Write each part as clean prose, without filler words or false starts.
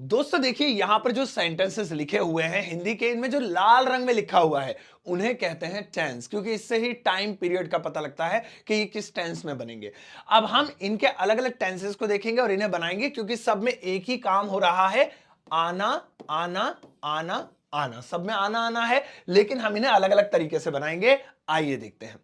दोस्तों देखिए यहां पर जो सेंटेंसेस लिखे हुए हैं हिंदी के, इनमें जो लाल रंग में लिखा हुआ है उन्हें कहते हैं टेंस, क्योंकि इससे ही टाइम पीरियड का पता लगता है कि ये किस टेंस में बनेंगे। अब हम इनके अलग अलग टेंसेस को देखेंगे और इन्हें बनाएंगे, क्योंकि सब में एक ही काम हो रहा है, आना आना आना आना, सब में आना आना है, लेकिन हम इन्हें अलग अलग तरीके से बनाएंगे। आइए देखते हैं।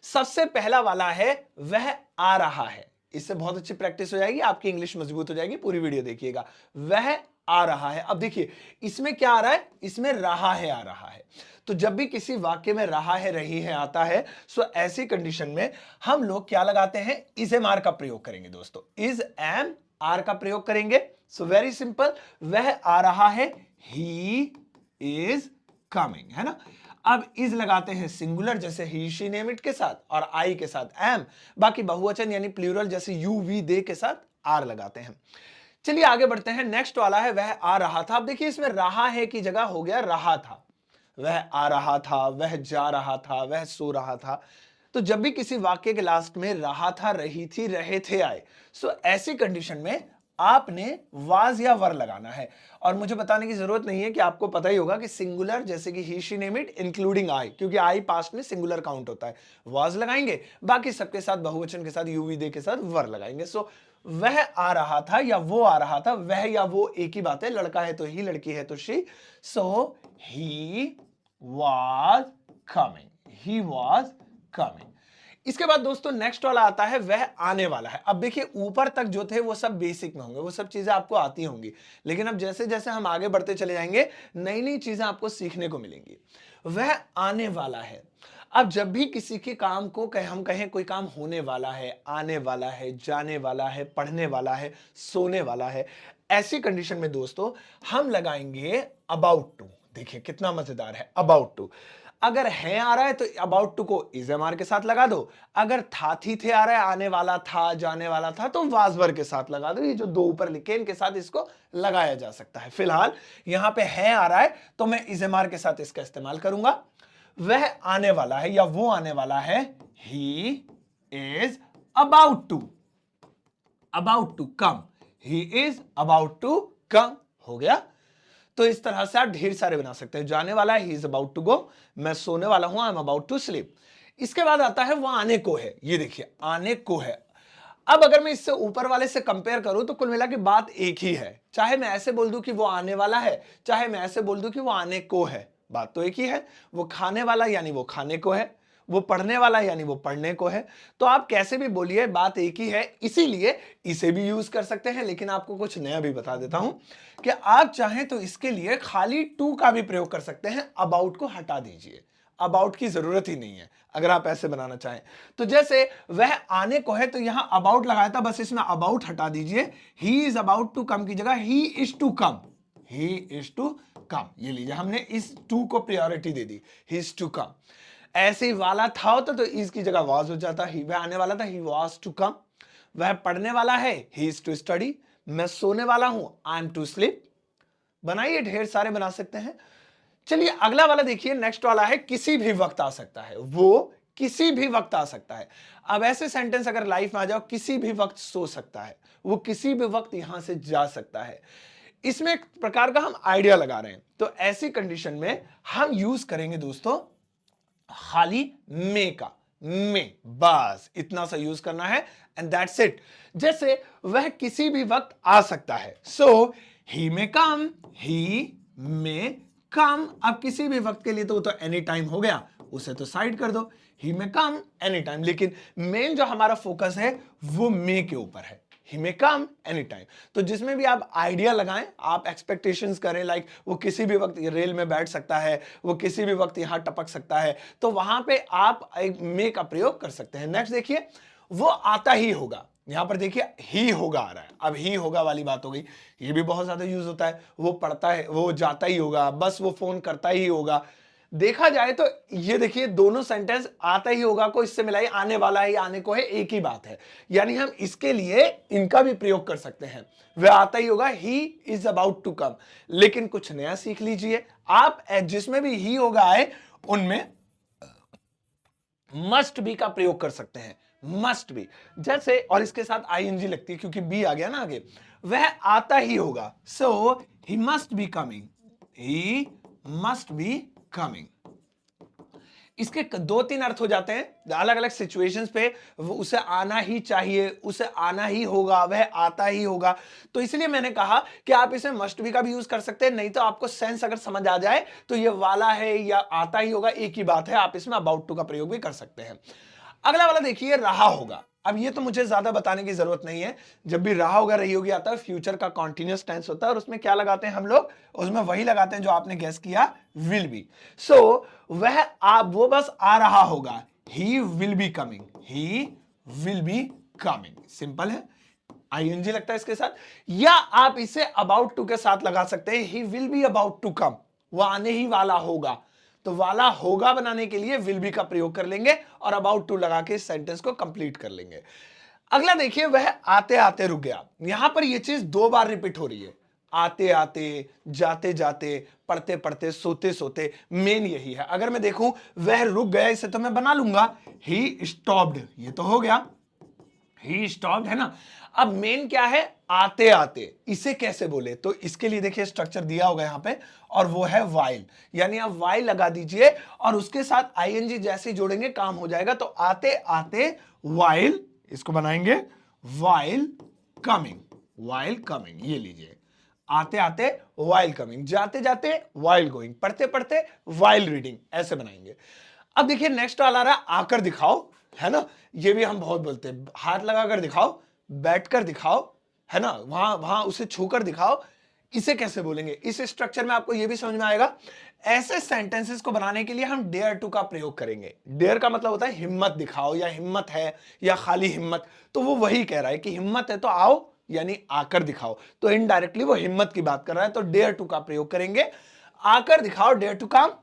सबसे पहला वाला है वह आ रहा है। इससे बहुत अच्छी प्रैक्टिस हो जाएगी, आपकी इंग्लिश मजबूत हो जाएगी। पूरी वीडियो देखिएगा। वह आ रहा है। अब देखिए इसमें क्या आ रहा है, इसमें रहा है आ रहा है। तो जब भी किसी वाक्य में रहा है रही है आता है, सो ऐसी कंडीशन में हम लोग क्या लगाते हैं, इज एम आर का प्रयोग करेंगे दोस्तों। इज एम आर का प्रयोग करेंगे। सो वेरी सिंपल, वह आ रहा है, ही इज कमिंग, है ना। अब इज लगाते हैं सिंगुलर जैसे ही शी नेम इट के साथ, और आई के साथ एम। बाकी बहुवचन यानी प्लूरल जैसे यू वी दे के साथ आर लगाते हैं। चलिए आगे बढ़ते हैं। नेक्स्ट वाला है वह आ रहा था। अब देखिए इसमें रहा है की जगह हो गया रहा था। वह आ रहा था, वह जा रहा था, वह सो रहा था। तो जब भी किसी वाक्य के लास्ट में रहा था, रही थी, रहे थे आए, सो ऐसी कंडीशन में आपने वाज या वर लगाना है। और मुझे बताने की जरूरत नहीं है कि आपको पता ही होगा कि सिंगुलर जैसे कि he she name it including I, क्योंकि आई पास्ट में सिंगुलर काउंट होता है, वाज लगाएंगे। बाकी सबके साथ बहुवचन के साथ यूवी दे के साथ वर लगाएंगे। सो वह आ रहा था या वो आ रहा था, वह या वो एक ही बात है, लड़का है तो ही, लड़की है तो she. So he was coming, he was coming। इसके बाद दोस्तों नेक्स्ट वाला आता है वह आने वाला है। अब देखिए ऊपर तक जो थे वो सब बेसिक में होंगे, वो सब चीजें आपको आती होंगी, लेकिन अब जैसे जैसे हम आगे बढ़ते चले जाएंगे नई नई चीजें आपको सीखने को मिलेंगी। वह आने वाला है। अब जब भी किसी के काम को हम कहें कोई काम होने वाला है, आने वाला है, जाने वाला है, पढ़ने वाला है, सोने वाला है, ऐसी कंडीशन में दोस्तों हम लगाएंगे अबाउट टू। देखिए कितना मजेदार है, अबाउट टू। अगर है आ रहा है तो अबाउट टू को इज एम आर के साथ लगा दो। अगर था थी थे आ रहा है, आने वाला था, जाने वाला था, तो वाज वर के साथ लगा दो। ये जो दो ऊपर लिखे इनके साथ इसको लगाया जा सकता है। फिलहाल यहां पे है आ रहा है तो मैं इज एम आर के साथ इसका इस्तेमाल करूंगा। वह आने वाला है या वो आने वाला है, he is about to come, he is about to come. हो गया। तो इस तरह से आप ढेर सारे बना सकते हैं। जाने वाला है, he is about to go, मैं सोने वाला हूं, I am about to sleep. इसके बाद आता है वो आने को है। ये देखिए आने को है। अब अगर मैं इससे ऊपर वाले से कंपेयर करूं तो कुल मिला के बात एक ही है। चाहे मैं ऐसे बोल दूं कि वो आने वाला है, चाहे मैं ऐसे बोल दूं कि वो आने को है, बात तो एक ही है। वो खाने वाला यानी वो खाने को है, वो पढ़ने वाला यानी वो पढ़ने को है। तो आप कैसे भी बोलिए बात एक ही है, इसीलिए इसे भी यूज कर सकते हैं। लेकिन आपको कुछ नया भी बता देता हूं कि आप चाहें तो इसके लिए खाली टू का भी प्रयोग कर सकते हैं। अबाउट को हटा दीजिए, अबाउट की जरूरत ही नहीं है अगर आप ऐसे बनाना चाहें। तो जैसे वह आने को है तो यहां अबाउट लगाया था, बस इसमें अबाउट हटा दीजिए। He is about to come की जगह he is to come, he is to come. ये लीजिए हमने इस टू को प्रायोरिटी दे दी, ही इज टू कम। ऐसे ही वाला था होता तो इज की जगह वाज हो जाता। ही वह आने वाला था, ही वाज टू कम। वह पढ़ने वाला है, ही इज टू स्टडी। मैं सोने वाला हूं, आई एम टू स्लीप। बनाइए, ढेर सारे बना सकते हैं। चलिए अगला वाला देखिए। नेक्स्ट वाला है किसी भी वक्त आ सकता है। वो किसी भी वक्त आ सकता है। अब ऐसे सेंटेंस अगर लाइफ में आ जाओ, किसी भी वक्त सो सकता है, वो किसी भी वक्त यहां से जा सकता है। इसमें एक प्रकार का हम आइडिया लगा रहे हैं। तो ऐसी कंडीशन में हम यूज करेंगे दोस्तों खाली मे का, मे, बस इतना सा यूज करना है एंड दैट्स इट। जैसे वह किसी भी वक्त आ सकता है, सो ही मे कम, ही मे कम। अब किसी भी वक्त के लिए तो वो तो एनी टाइम हो गया, उसे तो साइड कर दो, ही मे कम एनी टाइम। लेकिन मेन जो हमारा फोकस है वो मे के ऊपर है, ही मे कम एनी टाइम। तो जिसमें भी आप आइडिया लगाएं, आप एक्सपेक्टेशंस करें, लाइक वो किसी भी वक्त रेल में बैठ सकता है, वो किसी भी वक्त यहां टपक सकता है, तो वहां पे आप एक मे का प्रयोग कर सकते हैं। नेक्स्ट देखिए, वो आता ही होगा। यहां पर देखिए ही होगा आ रहा है। अब ही होगा वाली बात हो गई, ये भी बहुत ज्यादा यूज होता है। वो पढ़ता है, वो जाता ही होगा, बस वो फोन करता ही होगा। देखा जाए तो ये देखिए दोनों सेंटेंस आता ही होगा को इससे मिलाई आने वाला है, आने को है, एक ही बात है। यानी हम इसके लिए इनका भी प्रयोग कर सकते हैं। वह आता ही होगा, he is about to come. लेकिन कुछ नया सीख लीजिए, आप जिसमें भी ही होगा आए उनमें मस्ट बी का प्रयोग कर सकते हैं। Must be. जैसे और इसके साथ आईएनजी लगती है क्योंकि बी आ गया ना आगे, वह आता ही होगा। So he must be coming, he must be coming. इसके दो तीन अर्थ हो जाते हैं अलग अलग सिचुएशंस पे, उसे आना ही चाहिए, उसे आना ही होगा, वह आता ही होगा। तो इसलिए मैंने कहा कि आप इसे मस्ट बी का भी यूज कर सकते हैं, नहीं तो आपको सेंस अगर समझ आ जाए तो ये वाला है या आता ही होगा एक ही बात है, आप इसमें अबाउट टू का प्रयोग भी कर सकते हैं। अगला वाला देखिए, रहा होगा। अब ये तो मुझे ज्यादा बताने की जरूरत नहीं है, जब भी रहा होगा रही होगी आता है, फ्यूचर का कॉन्टिन्यूअस टेंस होता है और उसमें क्या लगाते हैं हम लोग, उसमें वही लगाते हैं जो आपने गेस किया, विल बी। सो वह वो बस आ रहा होगा, ही will B coming, he will be coming. Simple है, आईएनजी लगता है इसके साथ, या आप इसे अबाउट टू के साथ लगा सकते हैं, he will be about to come, वो आने ही वाला होगा। तो वाला होगा बनाने के लिए विल बी का प्रयोग कर लेंगे और अबाउट टू लगा के इस सेंटेंस को कंप्लीट कर लेंगे। अगला देखिए, वह आते आते रुक गया। यहां पर यह चीज दो बार रिपीट हो रही है, आते आते, जाते जाते, पढ़ते पढ़ते, सोते सोते, मेन यही है। अगर मैं देखूं वह रुक गया, इसे तो मैं बना लूंगा ही स्टॉप्ड, ये तो हो गया, ही स्टॉप्ड है ना। अब मेन क्या है, आते आते, इसे कैसे बोले, तो इसके लिए देखिए स्ट्रक्चर दिया होगा यहां पे, और वो है वाइल। यानी आप वाइल लगा दीजिए और उसके साथ आईएनजी जैसे ही जोड़ेंगे काम हो जाएगा। तो आते आते वाइल, इसको बनाएंगे वाइल कमिंग, वाइल कमिंग, ये लीजिए, आते आते वाइल कमिंग, जाते जाते वाइल गोइंग, पढ़ते पढ़ते वाइल रीडिंग, ऐसे बनाएंगे। अब देखिए नेक्स्ट वाला आ रहा, आकर दिखाओ, है ना। ये भी हम बहुत बोलते हैं, हाथ लगाकर दिखाओ, बैठकर दिखाओ, है ना, वहां वहां उसे छूकर दिखाओ। इसे कैसे बोलेंगे, इस स्ट्रक्चर में आपको यह भी समझ में आएगा। ऐसे सेंटेंसेस को बनाने के लिए हम डेयर टू का प्रयोग करेंगे। डेयर का मतलब होता है हिम्मत दिखाओ, या हिम्मत है, या खाली हिम्मत। तो वो वही कह रहा है कि हिम्मत है तो आओ, यानी आकर दिखाओ। तो इनडायरेक्टली वो हिम्मत की बात कर रहा है, तो डेयर टू का प्रयोग करेंगे, आकर दिखाओ, dare to come,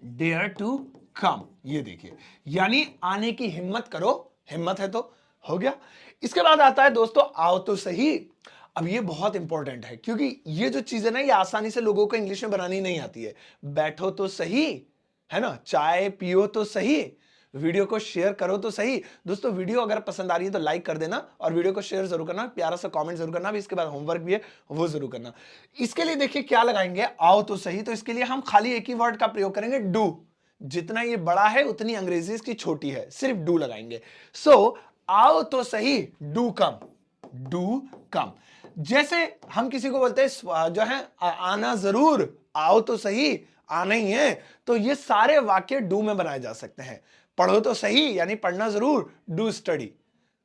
dare to come, ये देखिए, यानी आने की हिम्मत करो, हिम्मत है तो हो गया। इसके बाद आता है दोस्तों, आओ तो सही। अब ये बहुत इंपॉर्टेंट है क्योंकि ये जो चीज है ना, ये आसानी से लोगों को इंग्लिश में बनानी नहीं आती है। बैठो तो सही, है ना, चाय पियो तो सही, वीडियो को शेयर करो तो सही। दोस्तों वीडियो अगर पसंद आ रही है तो लाइक कर देना और वीडियो को शेयर जरूर करना, प्यारा सा कमेंट जरूर करना। भी इसके बाद होमवर्क भी है वो जरूर करना। इसके लिए देखिए क्या लगाएंगे, आओ तो सही। तो इसके लिए हम खाली एक ही वर्ड का प्रयोग करेंगे, डू। जितना ये बड़ा है उतनी अंग्रेजी इसकी छोटी है, सिर्फ डू लगाएंगे। सो आओ तो सही, डू कम, डू कम। जैसे हम किसी को बोलते हैं जो है आना जरूर, आओ तो सही, आना ही है। तो ये सारे वाक्य डू में बनाए जा सकते हैं। पढ़ो तो सही यानी पढ़ना जरूर, डू स्टडी।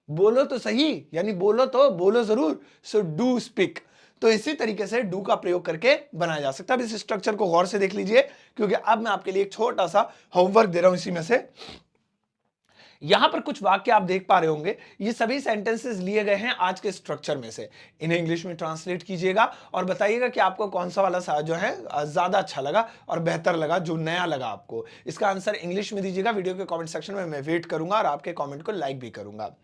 बोलो तो सही यानी बोलो तो बोलो जरूर, सो डू स्पीक। तो इसी तरीके से डू का प्रयोग करके बनाया जा सकता है। अब इस स्ट्रक्चर को गौर से देख लीजिए क्योंकि अब मैं आपके लिए एक छोटा सा होमवर्क दे रहा हूं इसी में से। यहां पर कुछ वाक्य आप देख पा रहे होंगे, ये सभी सेंटेंसेस लिए गए हैं आज के स्ट्रक्चर में से। इन्हें इंग्लिश में ट्रांसलेट कीजिएगा और बताइएगा कि आपको कौन सा वाला जो है ज्यादा अच्छा लगा और बेहतर लगा, जो नया लगा आपको। इसका आंसर इंग्लिश में दीजिएगा वीडियो के कमेंट सेक्शन में, मैं वेट करूंगा और आपके कमेंट को लाइक भी करूंगा।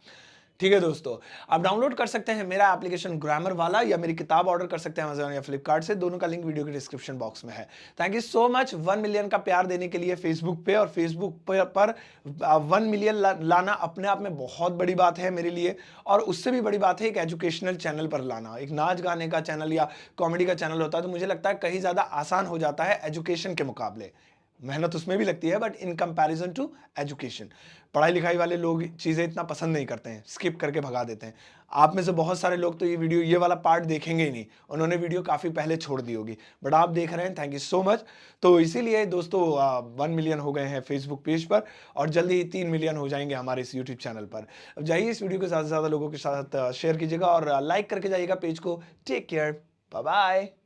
ठीक है दोस्तों, आप डाउनलोड कर सकते हैं मेरा एप्लीकेशन ग्रामर वाला, या मेरी किताब ऑर्डर कर सकते हैं अमेज़न या फ्लिपकार्ट से। दोनों का लिंक वीडियो के डिस्क्रिप्शन बॉक्स में है। Thank you so much 1 million का प्यार देने के लिए फेसबुक पे। और फेसबुक पर 1 मिलियन लाना अपने आप में बहुत बड़ी बात है मेरे लिए, और उससे भी बड़ी बात है एक एजुकेशनल चैनल पर लाना। एक नाच गाने का चैनल या कॉमेडी का चैनल होता है तो मुझे लगता है कहीं ज़्यादा आसान हो जाता है एजुकेशन के मुकाबले। मेहनत उसमें भी लगती है but in comparison to education, पढ़ाई लिखाई वाले लोग चीज़ें इतना पसंद नहीं करते हैं, स्किप करके भगा देते हैं। आप में से बहुत सारे लोग तो ये वाला पार्ट देखेंगे ही नहीं, उन्होंने वीडियो काफ़ी पहले छोड़ दी होगी, बट आप देख रहे हैं, थैंक यू सो मच। तो इसीलिए दोस्तों 1 मिलियन हो गए हैं फेसबुक पेज पर और जल्दी ही 3 मिलियन हो जाएंगे हमारे इस यूट्यूब चैनल पर। अब जाइए इस वीडियो को ज़्यादा से ज़्यादा लोगों के साथ शेयर कीजिएगा और लाइक करके जाइएगा पेज को। Take care, bye bye.